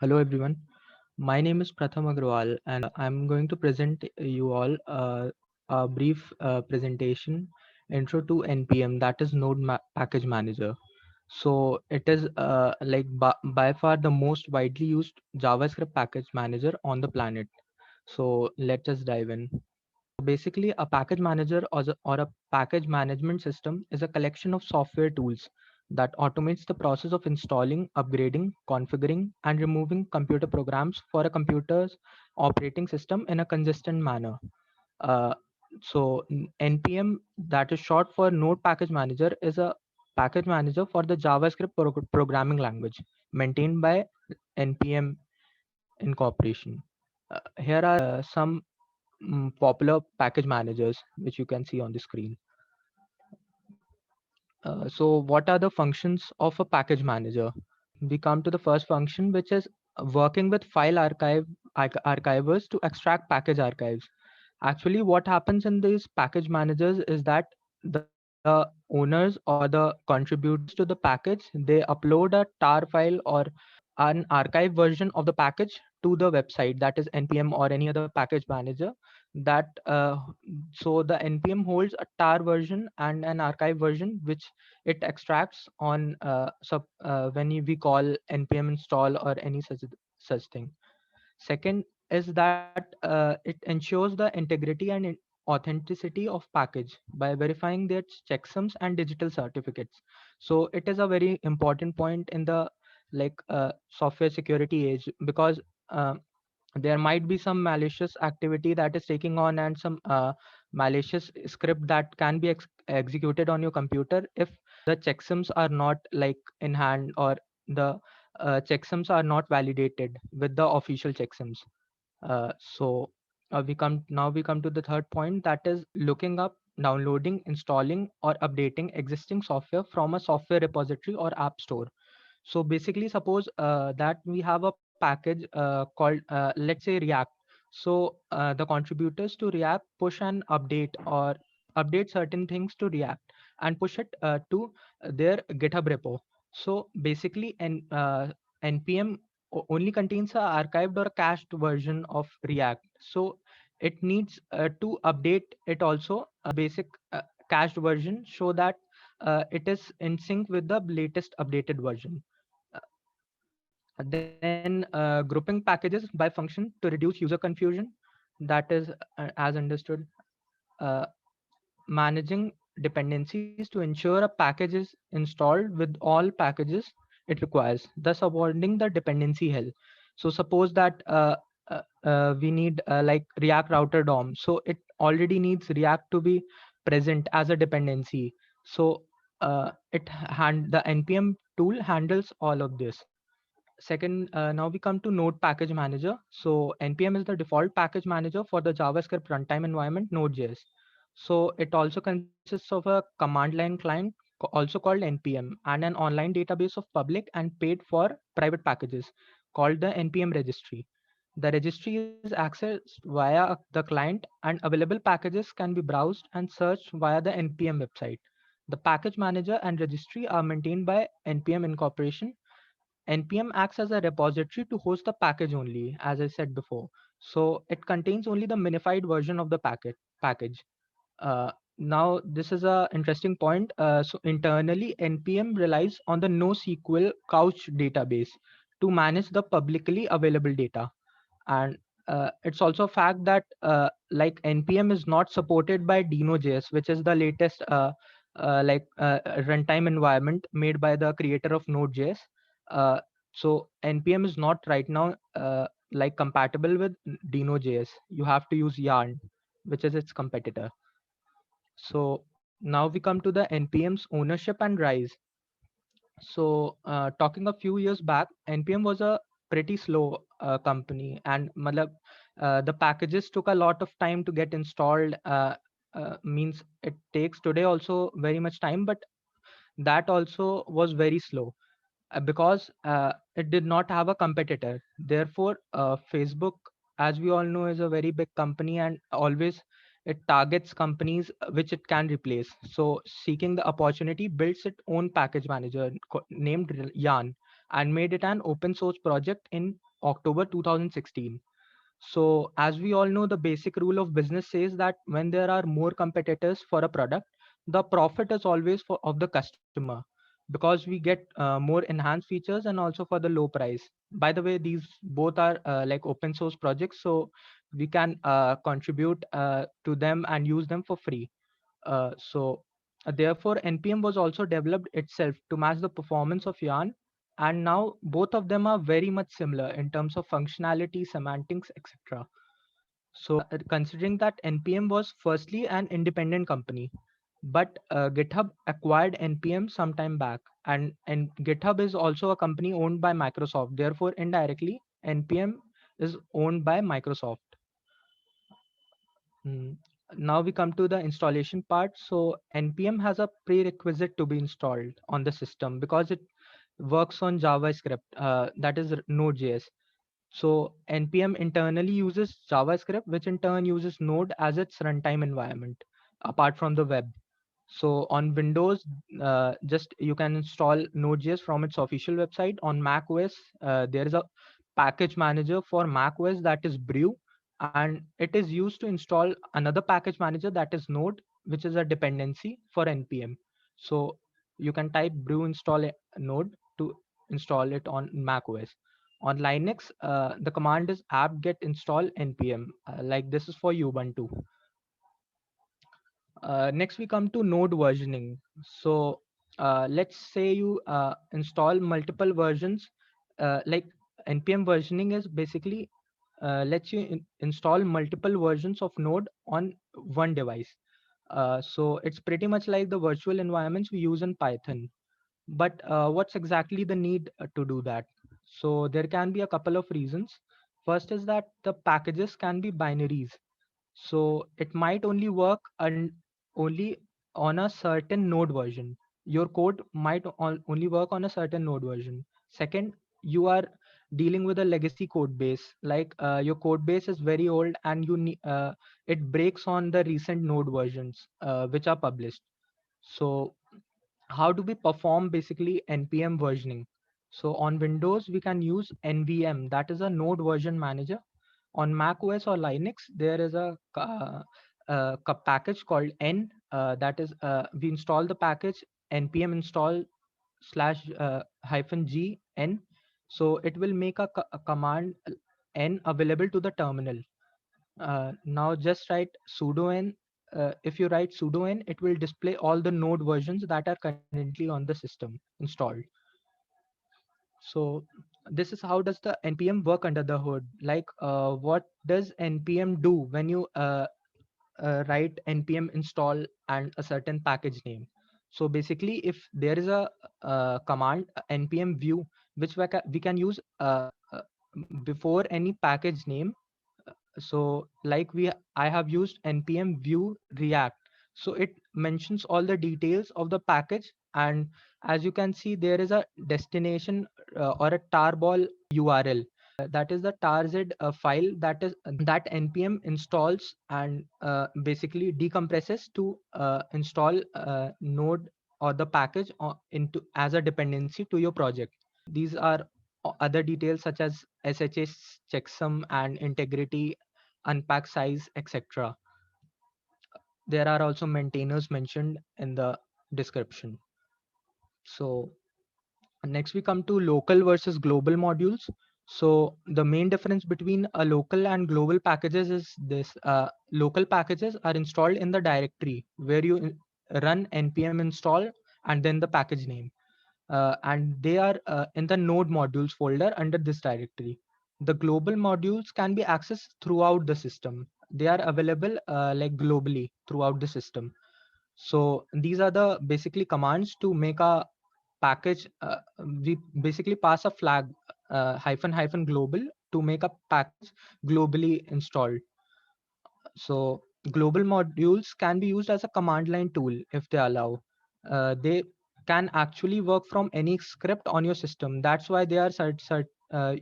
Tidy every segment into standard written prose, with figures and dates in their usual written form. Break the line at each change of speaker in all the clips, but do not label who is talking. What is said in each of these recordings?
Hello everyone. My name is Pratham Agrawal and I'm going to present you all a brief presentation intro to NPM, that is Package Manager. So it is by far the most widely used JavaScript package manager on the planet. So let us dive in. Basically, a package manager or a package management system is a collection of software tools that automates the process of installing, upgrading, configuring, and removing computer programs for a computer's operating system in a consistent manner. Uh, NPM, that is short for Node Package Manager, is a package manager for the JavaScript programming language maintained by NPM Incorporation. Here are some popular package managers which you can see on the screen. So what are the functions of a package manager? We come to the first function, which is working with file archivers to extract package archives. Actually, what happens in these package managers is that the owners or the contributors to the package, they upload a tar file or an archive version of the package to the website, that is npm or any other package manager. That so the npm holds a tar version and an archive version which it extracts on when we call npm install or any such thing. Second is that it ensures the integrity and authenticity of package by verifying their checksums and digital certificates. So it is a very important point in the software security age, because there might be some malicious activity that is taking on, and some malicious script that can be executed on your computer if the checksums are not in hand, or the checksums are not validated with the official checksums. We come to the third point, that is looking up, downloading, installing, or updating existing software from a software repository or app store. So basically, suppose that we have a package called, let's say, React. So the contributors to React push an update or update certain things to React and push it to their GitHub repo. So basically, npm only contains a archived or cached version of React. So it needs to update it also, a basic cached version, so that it is in sync with the latest updated version. Uh, then grouping packages by function to reduce user confusion. That is, as understood, uh, managing dependencies to ensure a package is installed with all packages it requires, thus avoiding the dependency hell. So suppose that we need React router DOM, so it already needs React to be present as a dependency. So the npm tool handles all of this. Second, now we come to Node Package Manager. So npm is the default package manager for the JavaScript runtime environment Node.js. So it also consists of a command line client, also called npm, and an online database of public and paid for private packages called the npm registry. The registry is accessed via the client, and available packages can be browsed and searched via the npm website. The package manager and registry are maintained by npm Incorporation. npm acts as a repository to host the package only, as I said before. So it contains only the minified version of the package. Now this is a interesting point. So internally, npm relies on the NoSQL couch database to manage the publicly available data. And it's also a fact that npm is not supported by Dino.js, which is the latest runtime environment made by the creator of Node.js. uh, so npm is not right now compatible with Dino.js. You have to use Yarn, which is its competitor. So now we come to the npm's ownership and rise. So, talking a few years back, NPM was a pretty slow company, and the packages took a lot of time to get installed. Means it takes today also very much time, but that also was very slow because it did not have a competitor. Therefore, Facebook, as we all know, is a very big company, and always it targets companies which it can replace. So, seeking the opportunity, builds its own package manager named Yarn. and made it an open source project in October 2016. So, as we all know, the basic rule of business says that when there are more competitors for a product, the profit is always of the customer, because we get more enhanced features and also for the low price. By the way, these both are like open source projects, so we can contribute to them and use them for free. Therefore, NPM was also developed itself to match the performance of Yarn, and now both of them are very much similar in terms of functionality, semantics, etc. Considering that NPM was firstly an independent company, but GitHub acquired NPM some time back, and GitHub is also a company owned by Microsoft. Therefore, indirectly, NPM is owned by Microsoft. Mm. Now we come to the installation part. So NPM has a prerequisite to be installed on the system because it works on JavaScript, that is Node.js. So NPM internally uses JavaScript, which in turn uses Node as its runtime environment, apart from the web. So on Windows, just you can install Node.js from its official website. On Mac OS, there is a package manager for Mac OS, that is Brew, and it is used to install another package manager, that is Node, which is a dependency for NPM. So you can type brew install Node to install it on Mac OS. On Linux, the command is apt-get install npm. Like this is for Ubuntu. Next, we come to node versioning. So let's say you install multiple versions. Like npm versioning is basically lets you install multiple versions of node on one device. So it's pretty much like the virtual environments we use in Python. But what's exactly the need to do that? So there can be a couple of reasons. First is that the packages can be binaries, so it might only work only on a certain node version. Your code might only work on a certain node version. Second, you are dealing with a legacy code base, like your code base is very old and it breaks on the recent node versions which are published. So how do we perform basically npm versioning? So on Windows we can use nvm, that is a node version manager. On Mac OS or Linux, there is a package called N. That is, we install the package npm install slash hyphen g n. So it will make a command n available to the terminal. Now just write sudo n. If you write sudo n, it will display all the node versions that are currently on the system installed. So this is how does the npm work under the hood. Like what does npm do when you write npm install and a certain package name? So basically, if there is a command npm view, which we can use before any package name. So like I have used npm view react, so it mentions all the details of the package. And as you can see, there is a destination or a tarball url, that is the tarz file that npm installs and basically decompresses to install node or the package into as a dependency to your project. These are other details such as SHA checksum and integrity, unpack size, etc. There are also maintainers mentioned in the description. So next we come to local versus global modules. So the main difference between a local and global packages is this: local packages are installed in the directory where you run npm install and then the package name, and they are in the node modules folder under this directory. The global modules can be accessed throughout the system. They are available like globally throughout the system. So these are the basically commands to make a package. We basically pass a flag hyphen hyphen global to make a package globally installed. So global modules can be used as a command line tool if they allow. They can actually work from any script on your system. That's why they are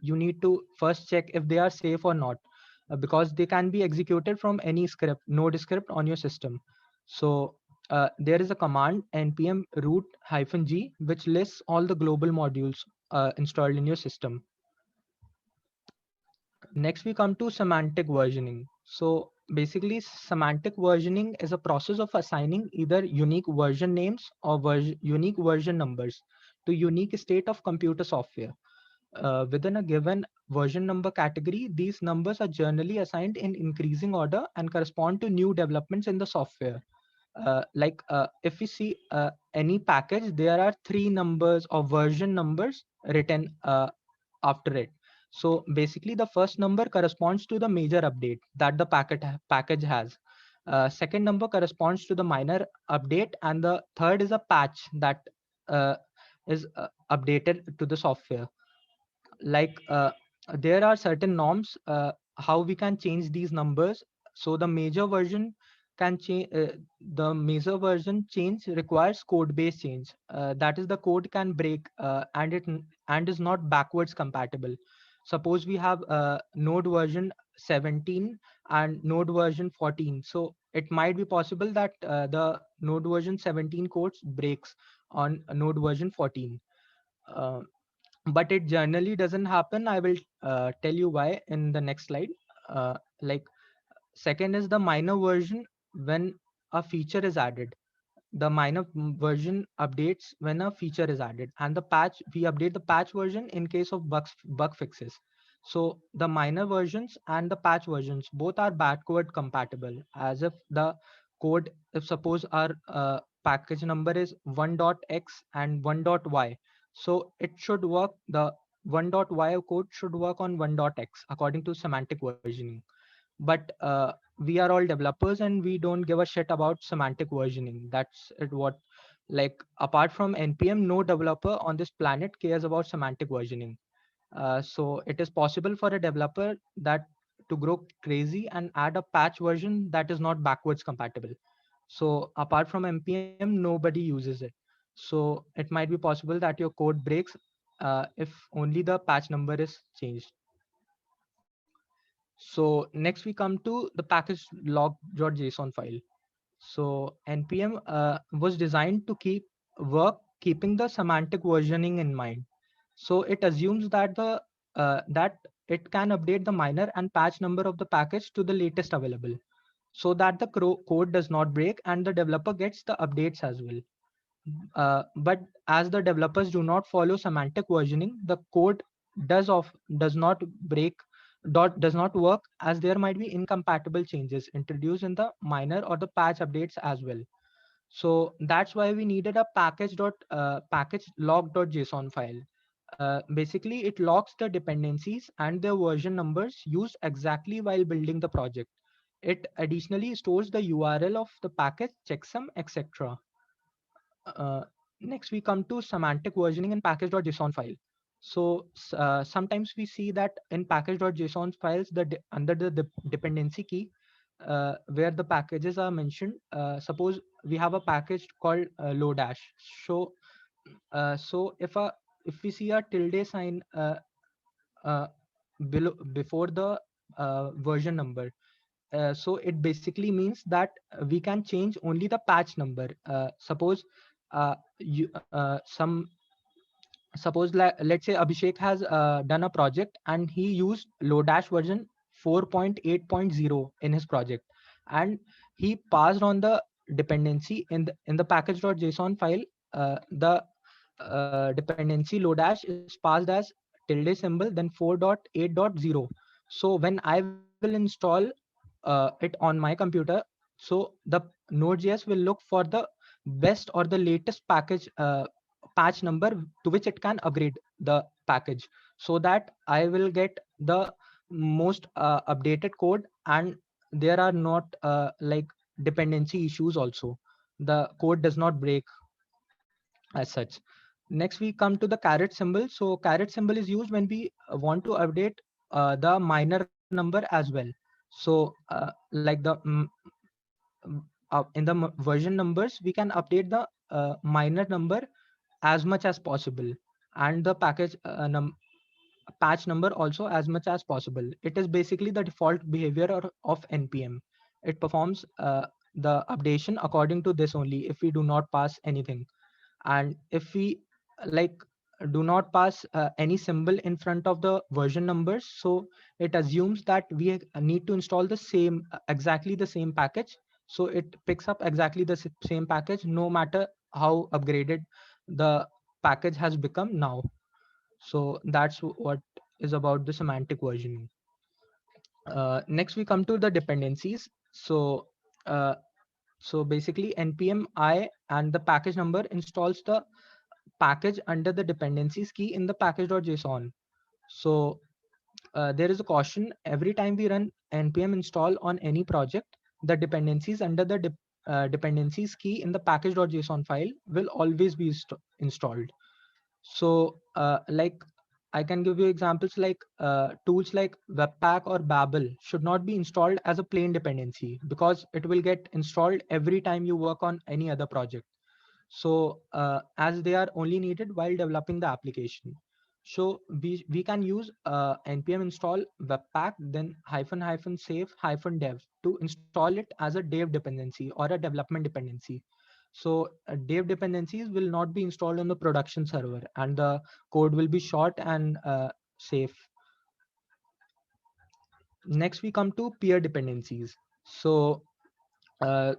you need to first check if they are safe or not, because they can be executed from any script, node script on your system. So there is a command npm root -g which lists all the global modules installed in your system. Next, we come to semantic versioning. So basically, semantic versioning is a process of assigning either unique version names or unique version numbers to unique state of computer software. Within a given version number category, these numbers are generally assigned in increasing order and correspond to new developments in the software. If we see any package, there are three numbers or version numbers written after it. So basically, the first number corresponds to the major update that the package has. Second number corresponds to the minor update, and the third is a patch that uh, is updated to the software. Like there are certain norms how we can change these numbers. So the major version can change. The major version change requires code base change. That is, the code can break and is not backwards compatible. Suppose we have node version 17 and node version 14. So it might be possible that the node version 17 codes breaks on node version 14. Uh, but it generally doesn't happen. I will tell you why in the next slide. Like, second is the minor version. When a feature is added, the minor version updates when a feature is added, and the patch, we update the patch version in case of bug fixes. So the minor versions and the patch versions both are backward compatible. As if the code, if suppose our package number is 1.x and 1.y, so it should work, the 1.y code should work on 1.x according to semantic versioning. But we are all developers and we don't give a shit about semantic versioning. That's it. What, like, apart from npm, no developer on this planet cares about semantic versioning. So it is possible for a developer that to grow crazy and add a patch version that is not backwards compatible. So apart from npm, nobody uses it. So it might be possible that your code breaks if only the patch number is changed. So next we come to the package log.json file. So npm was designed to keeping the semantic versioning in mind. So it assumes that that it can update the minor and patch number of the package to the latest available, so that the code does not break and the developer gets the updates as well. But as the developers do not follow semantic versioning, the code does not break, does not work, as there might be incompatible changes introduced in the minor or the patch updates as well. So that's why we needed a package log.json file. Basically, it logs the dependencies and their version numbers used exactly while building the project. It additionally stores the URL of the package, checksum, etc. uh, Next, we come to semantic versioning in package.json file. So sometimes we see that in package.json files, under the dependency key, where the packages are mentioned. Suppose we have a package called Lodash. So if we see a tilde sign uh, before the version number, so it basically means that we can change only the patch number. Suppose you some suppose let's say Abhishek has done a project and he used Lodash version 4.8.0 in his project, and he passed on the dependency in the package.json file. The dependency Lodash is passed as tilde symbol, then 4.8.0. So when I will install it on my computer, so the Node.js will look for the best or the latest patch number to which it can upgrade the package, so that I will get the most updated code, and there are not like dependency issues also. The code does not break as such. Next, we come to the caret symbol. So caret symbol is used when we want to update the minor number as well. So like in the version numbers, we can update the minor number as much as possible, and the patch number also as much as possible. It is basically the default behavior of npm. It performs the updation according to this only if we do not pass anything. And if we like do not pass any symbol in front of the version numbers. So it assumes that we need to install the same, exactly the same package. So it picks up exactly the same package, no matter how upgraded the package has become now. So that's what is about the semantic versioning. Next, we come to the dependencies. Uh, so basically, npm I and the package number installs the package under the dependencies key in the package.json. So there is a caution every time we run npm install on any project, the dependencies under the dependencies key in the package.json file will always be installed. So like I can give you examples like tools like Webpack or Babel should not be installed as a plain dependency because it will get installed every time you work on any other project. So as they are only needed while developing the application. So we can use npm install webpack then hyphen hyphen save hyphen dev to install it as a dev dependency or a development dependency. So dev dependencies will not be installed on the production server and the code will be short and safe. Next we come to peer dependencies. So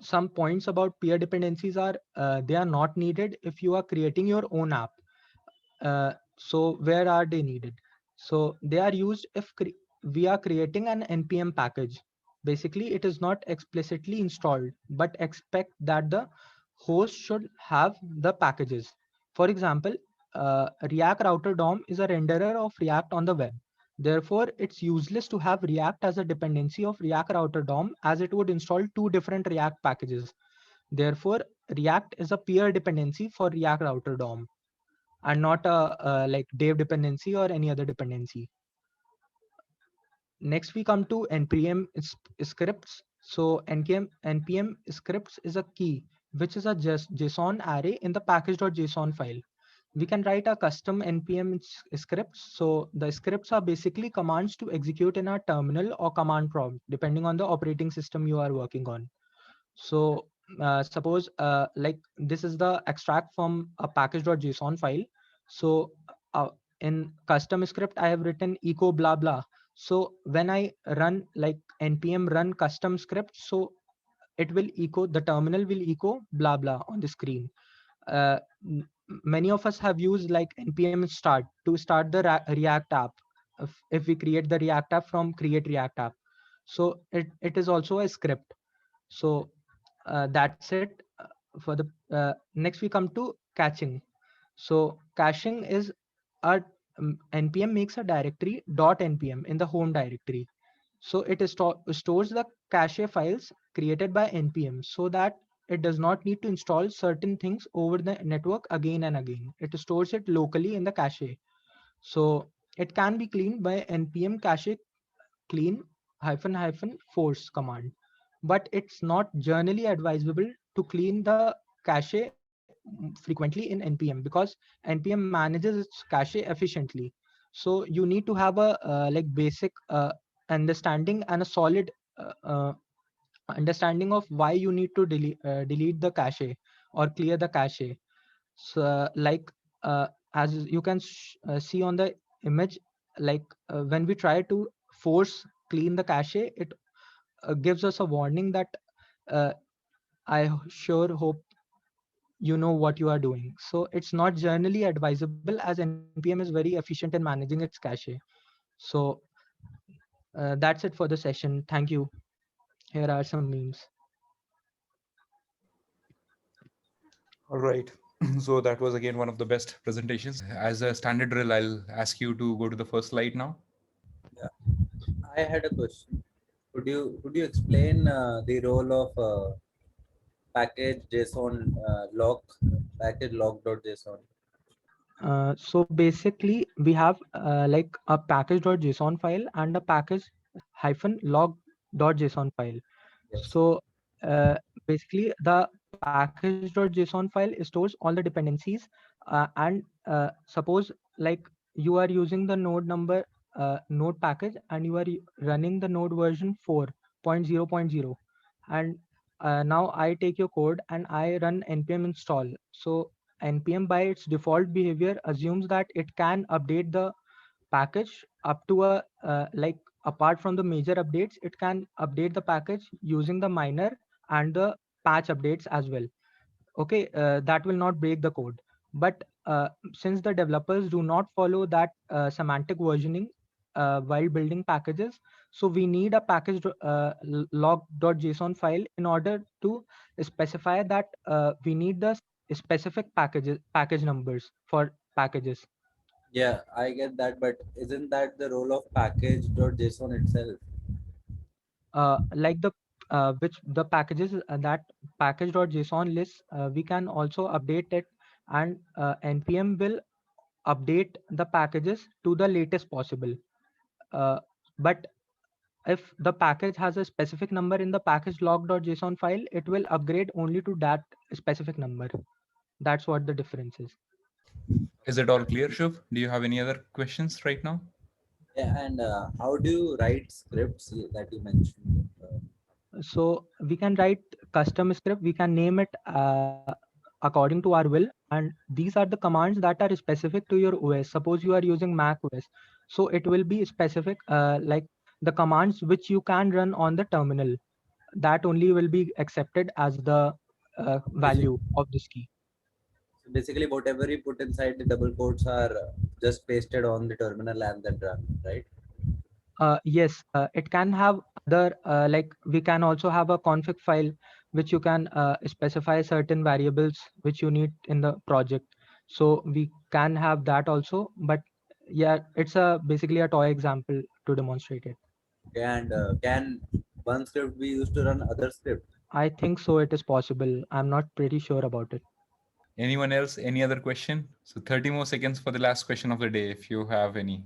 some points about peer dependencies are they are not needed if you are creating your own app. So where are they needed? So they are used if we are creating an npm package. Basically, it is not explicitly installed, but expect that the host should have the packages. For example, React Router DOM is a renderer of React on the web. Therefore, it's useless to have React as a dependency of React Router DOM as it would install two different React packages. Therefore, React is a peer dependency for React Router DOM and not a like dev dependency or any other dependency. Next, we come to npm scripts. So npm scripts is a key, which is a JSON array in the package.json file. We can write a custom npm scripts. So the scripts are basically commands to execute in our terminal or command prompt, depending on the operating system you are working on. So suppose like this is the extract from a package.json file. So in custom script, I have written echo blah blah. So when I run like npm run custom script, so it will echo, the terminal will echo blah blah on the screen. uh, Many of us have used like npm start to start the react app. If we create the react app from create react app, so it is also a script. So that's it for the next we come to caching. So caching is a npm makes a directory .npm in the home directory. So it stores the cache files created by npm so that it does not need to install certain things over the network again and again. It stores it locally in the cache. So it can be cleaned by npm cache clean hyphen hyphen force command, but it's not generally advisable to clean the cache frequently in npm because npm manages its cache efficiently. So you need to have a like basic understanding and a solid understanding of why you need to delete the cache or clear the cache. So like as you can see on the image, like when we try to force clean the cache, it gives us a warning that uh, sure hope you know what you are doing. So it's not generally advisable as npm is very efficient in managing its cache. So that's it for the session. Thank you. Here are some memes.
All right. So that was again one of the best presentations. As a standard drill, I'll ask you to go to the first slide now.
Yeah, I had a question. Could you explain the role of package JSON lock package lock.json?
So basically, we have like a package.json file and a package hyphen log.json file.
Yes.
So uh, basically, the package.json file stores all the dependencies, and suppose like you are using the node number node package and you are running the node version 4.0.0, and now I take your code and I run npm install. So npm by its default behavior assumes that it can update the package up to a like apart from the major updates, it can update the package using the minor and the patch updates as well. Okay, that will not break the code. But since the developers do not follow that semantic versioning while building packages, so we need a package log.json file in order to specify that we need the specific package numbers for packages.
Yeah, I get that, but isn't that the role of package.json itself?
Like the which the packages that package.json list, we can also update it, and npm will update the packages to the latest possible. But if the package has a specific number in the package log.json file, it will upgrade only to that specific number. That's what the difference is.
Is it all clear, Shubh? Do you have any other questions right now?
Yeah, and how do you write scripts that you mentioned?
So we can write custom script, we can name it according to our will, and these are the commands that are specific to your os. Suppose you are using mac os, so it will be specific, like the commands which you can run on the terminal, that only will be accepted as the
Basic,
value of this key.
so basically, whatever you put inside the double quotes are just pasted on the terminal and then run, right?
Yes, it can have other, like we can also have a config file which you can specify certain variables which you need in the project. So we can have that also, but yeah, it's a basically a toy example to demonstrate it.
Okay, and can one script be used to run other script?
I think so it is possible. I'm not pretty sure about it.
Anyone else? Any other question? So 30 more seconds for the last question of the day, if you have any.